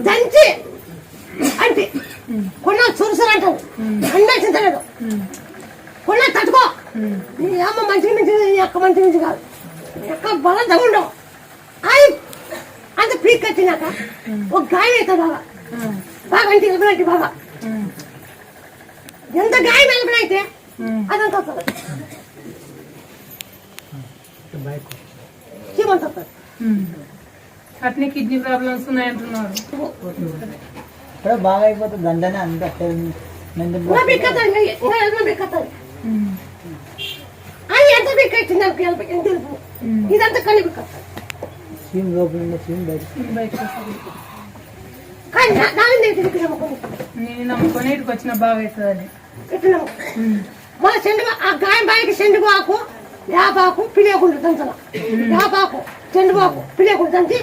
దంచి అంటే కొన్న చురుసలు అంటారు అన్నీ చింతలేదు కొన్న తట్టుకో నీ అమ్మ మంచి నుంచి నీ అక్క మంచి నుంచి కాదు ఎక్క బలం తగుండవు అయి అంత పీక్ వచ్చినాక ఒక గాయం అవుతుంది బాగా బాగా అంటే వెళ్ళిపోయినట్టు బాగా ఎంత గాయం వెళ్ళిపోయినైతే అదంతా వస్తుంది చీమంత వస్తుంది అట్నే కిడ్నీ ప్రాబ్లమ్స్ ఉన్నాయంటున్నారు బాగా అయిపోతుంది దండనే అంత ఎంత బిక్క వచ్చింది ఇదంతా కళ్ళు బిక్క సీమ్ లోపల సీమ్ బయట కానీ నేను నమ్ముకొని ఇటుకు వచ్చిన బాగా అవుతుంది మన చెండుగా ఆ గాయం బాయికి చెండుగు ఆకు వేపాకు పిలియకుండా దంచాల వేపాకు చెండుగు ఆకు పిలియకుండా దంచి